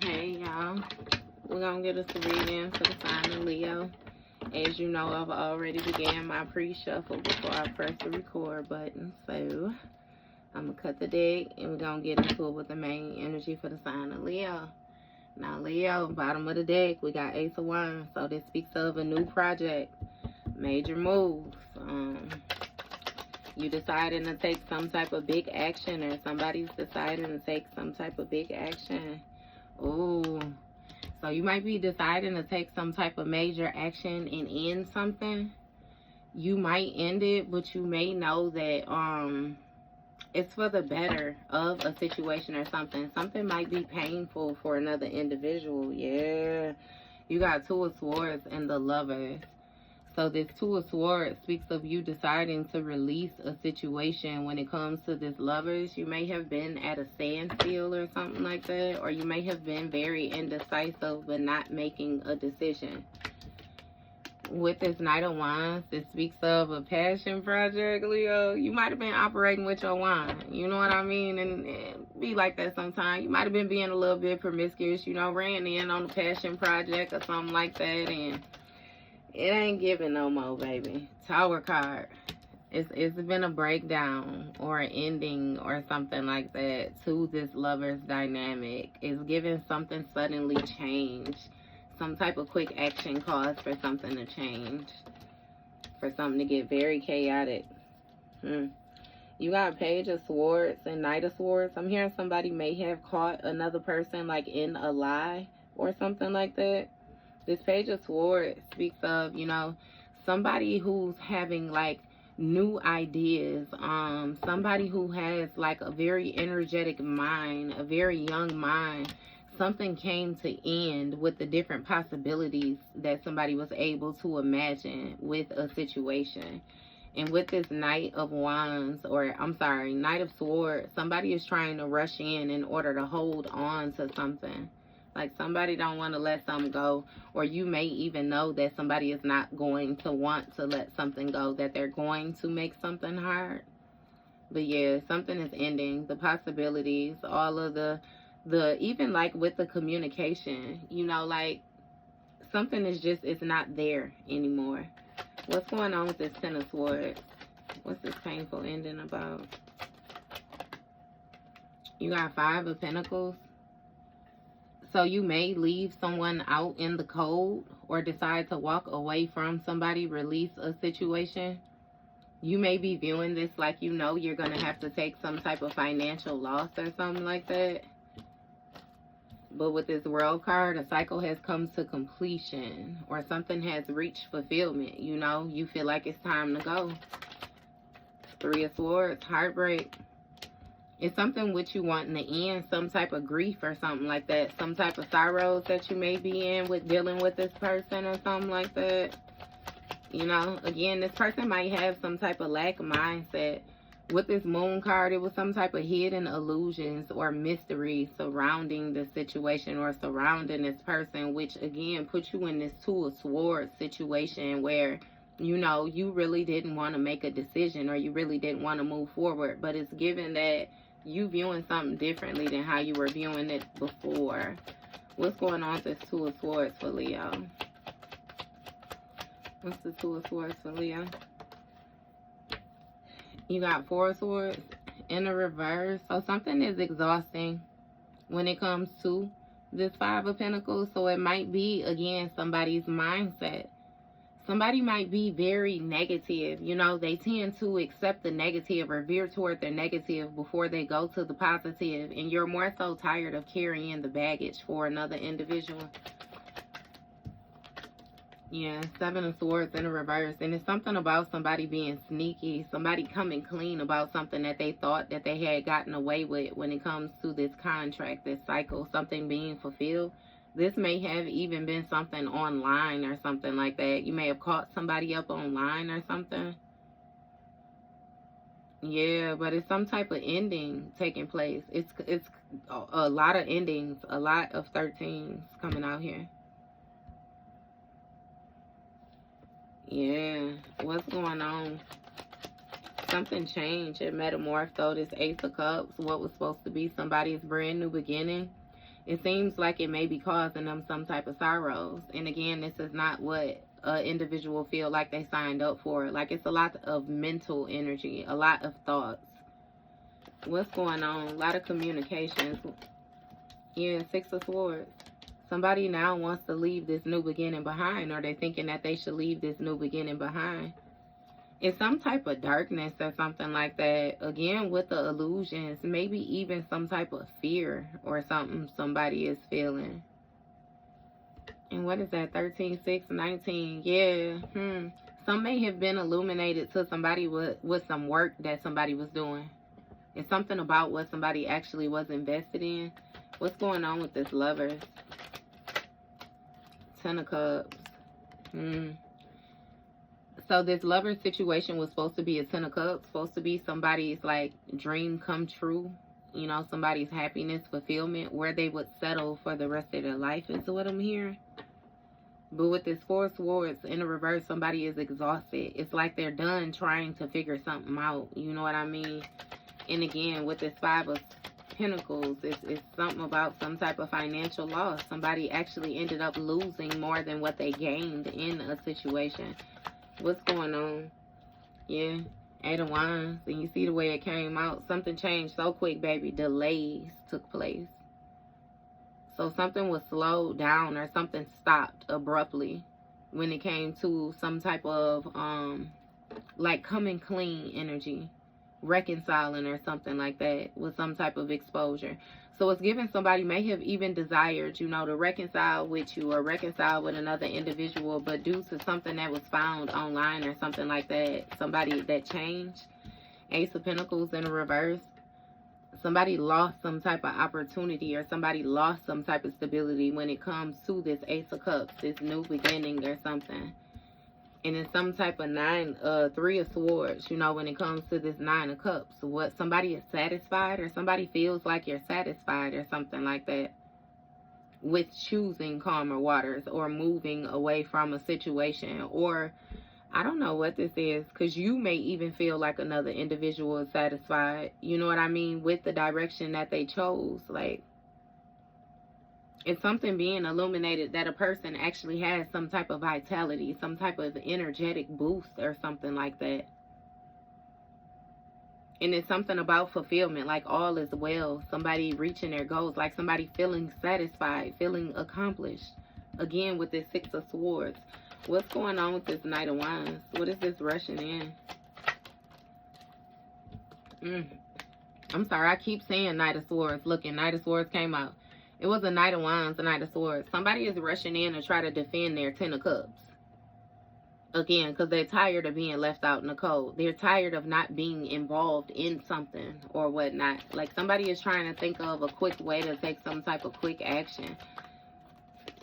Hey y'all, we're gonna get us a reading for the sign of Leo. As you know, I've already began my pre-shuffle before I press the record button, so I'm gonna cut the deck and we're gonna get into it with the main energy for the sign of Leo. Now Leo, bottom of the deck, we got Ace of Wands, so this speaks of a new project, major moves. You deciding to take some type of big action, or somebody's deciding to take some type of big action. Oh, so you might be deciding to take some type of major action and end something. You might end it, but you may know that it's for the better of a situation or something. Something might be painful for another individual. Yeah. You got Two of Swords and the Lovers. So this Two of Swords speaks of you deciding to release a situation. When it comes to this Lovers, you may have been at a standstill or something like that, or you may have been very indecisive but not making a decision. With this Knight of Wands, this speaks of a passion project, Leo. You might have been operating with your wand, you know what I mean? And it be like that sometimes. You might have been being a little bit promiscuous, you know, ran in on a passion project or something like that, and it ain't giving no more, baby. Tower card. It's been a breakdown or an ending or something like that to this lover's dynamic. It's giving something suddenly change. Some type of quick action calls for something to change. For something to get very chaotic. You got Page of Swords and Knight of Swords. I'm hearing somebody may have caught another person like in a lie or something like that. This Page of Swords speaks of, you know, somebody who's having like new ideas, somebody who has like a very energetic mind, a very young mind. Something came to end with the different possibilities that somebody was able to imagine with a situation. And with this Knight of Wands, or I'm sorry, Knight of Swords, somebody is trying to rush in order to hold on to something. Like somebody don't want to let something go, or you may even know that somebody is not going to want to let something go, that they're going to make something hard. But yeah, something is ending. The possibilities, all of the even like with the communication, you know, like something is just, it's not there anymore. What's going on with this Ten of Swords? What's this painful ending about? You got Five of Pentacles. So you may leave someone out in the cold or decide to walk away from somebody, release a situation. You may be viewing this like, you know, you're going to have to take some type of financial loss or something like that. But with this World card, a cycle has come to completion, or something has reached fulfillment. You know, you feel like it's time to go. Three of Swords, heartbreak. It's something with you wanting to end, some type of grief or something like that. Some type of sorrows that you may be in with dealing with this person or something like that. You know, again, this person might have some type of lack mindset. With this Moon card, it was some type of hidden illusions or mystery surrounding the situation or surrounding this person, which again puts you in this Two of Swords situation where, you know, you really didn't want to make a decision, or you really didn't want to move forward. But it's given that you viewing something differently than how you were viewing it before. What's going on with this Two of Swords for Leo? What's the Two of Swords for Leo? You got Four of Swords in the reverse. So something is exhausting when it comes to this Five of Pentacles. So it might be, again, somebody's mindset. Somebody might be very negative. You know, they tend to accept the negative or veer toward the negative before they go to the positive. And you're more so tired of carrying the baggage for another individual. Yeah, Seven of Swords in the reverse. And it's something about somebody being sneaky. Somebody coming clean about something that they thought that they had gotten away with when it comes to this contract, this cycle, something being fulfilled. This may have even been something online or something like that. You may have caught somebody up online or something. Yeah, but it's some type of ending taking place. It's a lot of endings, a lot of 13s coming out here. Yeah, what's going on? Something changed. It metamorphed though. This Ace of Cups, what was supposed to be somebody's brand new beginning, It seems like it may be causing them some type of sorrows. And again, this is not what an individual feel like they signed up for. Like, it's a lot of mental energy, a lot of thoughts. What's going on? A lot of communications. Yeah, Six of Swords. Somebody now wants to leave this new beginning behind, or they're thinking that they should leave this new beginning behind. It's some type of darkness or something like that. Again, with the illusions, maybe even some type of fear or something somebody is feeling. And what is that? 13, 6, 19. Yeah. Some may have been illuminated to somebody with some work that somebody was doing. It's something about what somebody actually was invested in. What's going on with this Lovers? Ten of Cups. So this lover situation was supposed to be a Ten of Cups, supposed to be somebody's like dream come true, you know, somebody's happiness, fulfillment, where they would settle for the rest of their life is what I'm hearing. But with this Four of Swords in the reverse, somebody is exhausted. It's like they're done trying to figure something out, you know what I mean? And again, with this Five of Pentacles, it's something about some type of financial loss. Somebody actually ended up losing more than what they gained in a situation. What's going on? Yeah, Eight of Wands. And you see the way it came out. Something changed so quick, baby. Delays took place. So something was slowed down or something stopped abruptly when it came to some type of, like coming clean energy. Reconciling or something like that with some type of exposure. So it's giving somebody may have even desired, you know, to reconcile with you or reconcile with another individual, but due to something that was found online or something like that, somebody that changed. Ace of Pentacles in the reverse. Somebody lost some type of opportunity or somebody lost some type of stability when it comes to this Ace of Cups, this new beginning or something. And it's some type of Three of Swords, you know, when it comes to this Nine of Cups. What somebody is satisfied or somebody feels like you're satisfied or something like that with choosing calmer waters or moving away from a situation. Or I don't know what this is, because you may even feel like another individual is satisfied, you know what I mean, with the direction that they chose. Like, it's something being illuminated that a person actually has some type of vitality, some type of energetic boost or something like that. And it's something about fulfillment, like all is well, somebody reaching their goals, like somebody feeling satisfied, feeling accomplished. Again, with this Six of Swords. What's going on with this Knight of Wands? What is this rushing in? I'm sorry, I keep saying Knight of Swords. Looking, Knight of Swords came out. It was a Knight of Wands, a Knight of Swords. Somebody is rushing in to try to defend their Ten of Cups. Again, because they're tired of being left out in the cold. They're tired of not being involved in something or whatnot. Like somebody is trying to think of a quick way to take some type of quick action.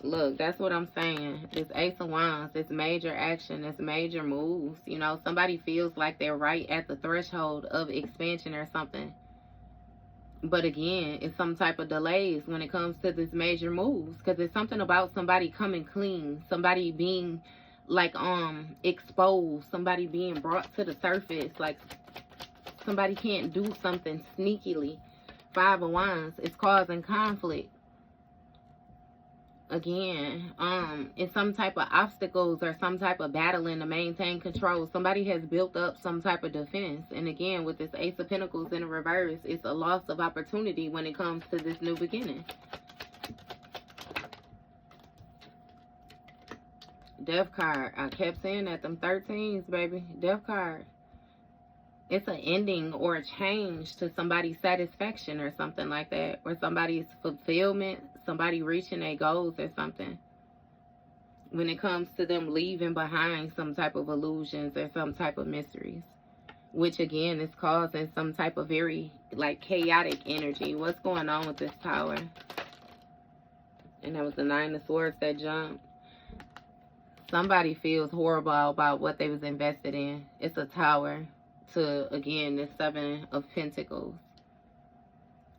Look, that's what I'm saying. This Ace of Wands, this major action, this major moves. You know, somebody feels like they're right at the threshold of expansion or something. But again, it's some type of delays when it comes to this major moves. Because it's something about somebody coming clean. Somebody being, like, exposed. Somebody being brought to the surface. Like, somebody can't do something sneakily. Five of Wands is causing conflict. Again, it's some type of obstacles or some type of battling to maintain control. Somebody has built up some type of defense. And again, with this Ace of Pentacles in the reverse, it's a loss of opportunity when it comes to this new beginning. Death card. I kept saying that. Them 13s, baby. Death card. It's an ending or a change to somebody's satisfaction or something like that. Or somebody's fulfillment. Somebody reaching their goals or something. When it comes to them leaving behind some type of illusions or some type of mysteries. Which again is causing some type of very like chaotic energy. What's going on with this Tower? And that was the Nine of Swords that jumped. Somebody feels horrible about what they was invested in. It's a Tower to, again, the Seven of Pentacles.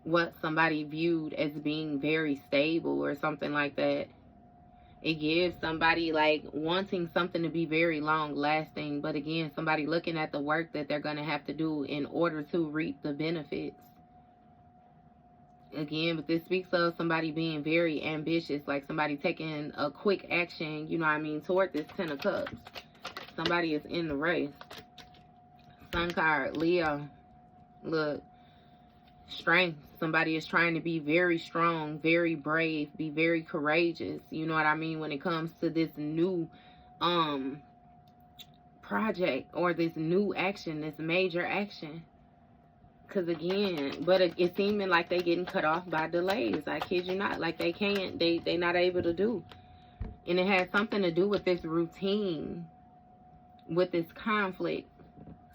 What somebody viewed as being very stable or something like that. It gives somebody like wanting something to be very long lasting. But again, somebody looking at the work that they're going to have to do in order to reap the benefits. Again, but this speaks of somebody being very ambitious, like somebody taking a quick action, you know what I mean, toward this 10 of Cups. Somebody is in the race. Sun card, Leo. Look, strength. Somebody is trying to be very strong, very brave, be very courageous, you know what I mean, when it comes to this new project or this new action, this major action. Because again, but it's seeming like they getting cut off by delays. I kid you not. Like they can't, they not able to do. And it has something to do with this routine, with this conflict.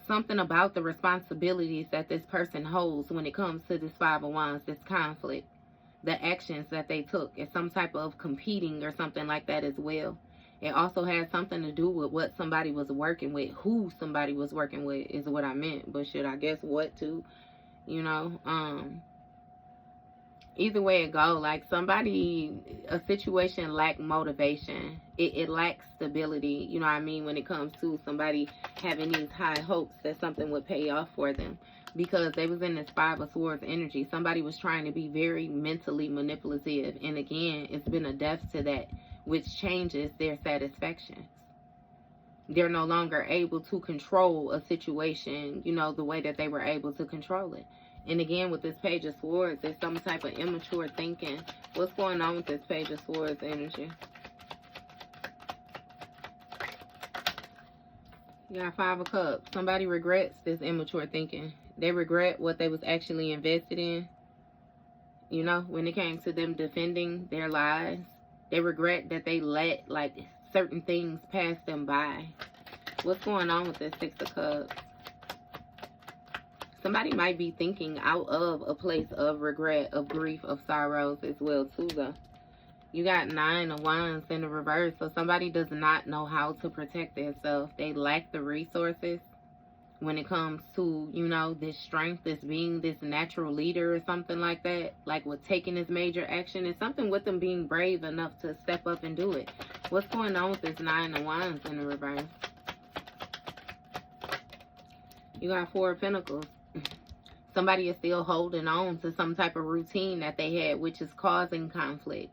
Something about the responsibilities that this person holds when it comes to this Five of Wands, this conflict. The actions that they took. It's some type of competing or something like that as well. It also has something to do with what somebody was working with. Who somebody was working with is what I meant. But should I guess what too? You know, either way it go, like a situation lack motivation. It lacks stability, you know what I mean, when it comes to somebody having these high hopes that something would pay off for them. Because they was in this Five of Swords energy. Somebody was trying to be very mentally manipulative. And again, it's been a death to that, which changes their satisfactions. They're no longer able to control a situation, you know, the way that they were able to control it. And again, with this Page of Swords, there's some type of immature thinking. What's going on with this Page of Swords energy? You got Five of Cups. Somebody regrets this immature thinking. They regret what they was actually invested in. You know, when it came to them defending their lies. They regret that they let, like, certain things pass them by. What's going on with this Six of Cups? Somebody might be thinking out of a place of regret, of grief, of sorrows as well too, though. You got Nine of Wands in the reverse. So somebody does not know how to protect themselves. They lack the resources when it comes to, you know, this strength, this being this natural leader or something like that. Like with taking this major action. It's something with them being brave enough to step up and do it. What's going on with this Nine of Wands in the reverse? You got Four of Pentacles. Somebody is still holding on to some type of routine that they had, which is causing conflict.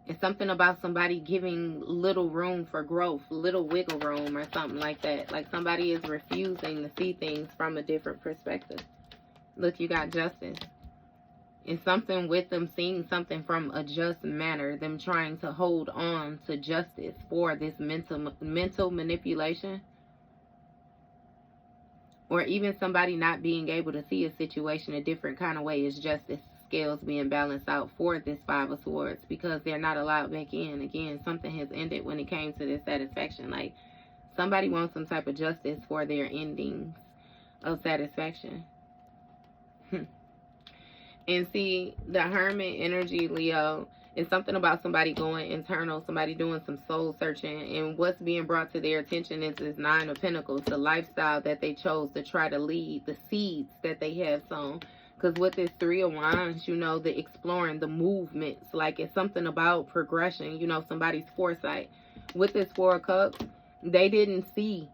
It's something about somebody giving little room for growth, little wiggle room or something like that. Like somebody is refusing to see things from a different perspective. Look, you got Justice. It's something with them seeing something from a just manner, them trying to hold on to justice for this mental manipulation. Or even somebody not being able to see a situation a different kind of way is justice scales being balanced out for this Five of Swords because they're not allowed back in. Again, something has ended when it came to this satisfaction. Like somebody wants some type of justice for their endings of satisfaction. And see, the Hermit energy, Leo, is something about somebody going internal, somebody doing some soul searching, and what's being brought to their attention is this Nine of Pentacles, the lifestyle that they chose to try to lead, the seeds that they have sown. Because with this Three of Wands, you know, the exploring, the movements, like it's something about progression, you know, somebody's foresight. With this Four of Cups, they didn't see.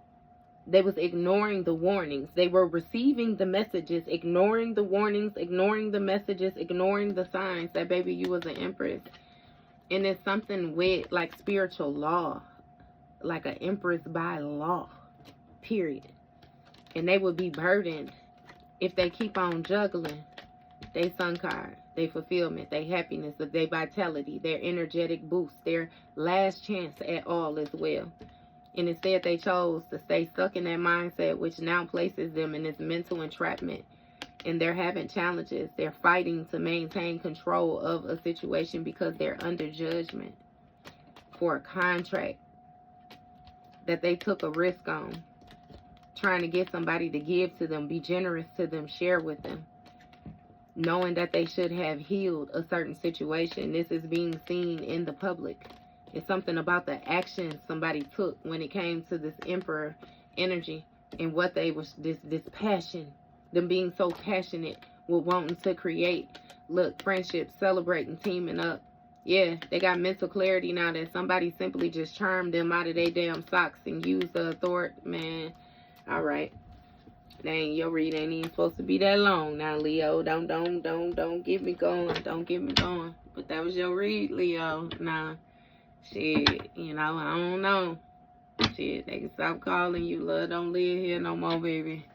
They was ignoring the warnings. They were receiving the messages, ignoring the warnings, ignoring the messages, ignoring the signs that, baby, you was an empress. And it's something with, like, spiritual law. Like an empress by law. Period. And they would be burdened if they keep on juggling their Sun card, their fulfillment, their happiness, their vitality, their energetic boost, their last chance at all as well. And instead they chose to stay stuck in that mindset, which now places them in this mental entrapment. And they're having challenges. They're fighting to maintain control of a situation because they're under judgment for a contract that they took a risk on. Trying to get somebody to give to them, be generous to them, share with them. Knowing that they should have healed a certain situation. This is being seen in the public. It's something about the actions somebody took when it came to this Emperor energy and what they was, this passion, them being so passionate with wanting to create, look, friendships, celebrating, teaming up. Yeah, they got mental clarity now that somebody simply just charmed them out of their damn socks and used the authority. Man, all right. Dang, your read ain't even supposed to be that long now, Leo. Don't get me going. Don't get me going. But that was your read, Leo. Nah, shit, you know, I don't know. Shit, they can stop calling you. Love don't live here no more, baby.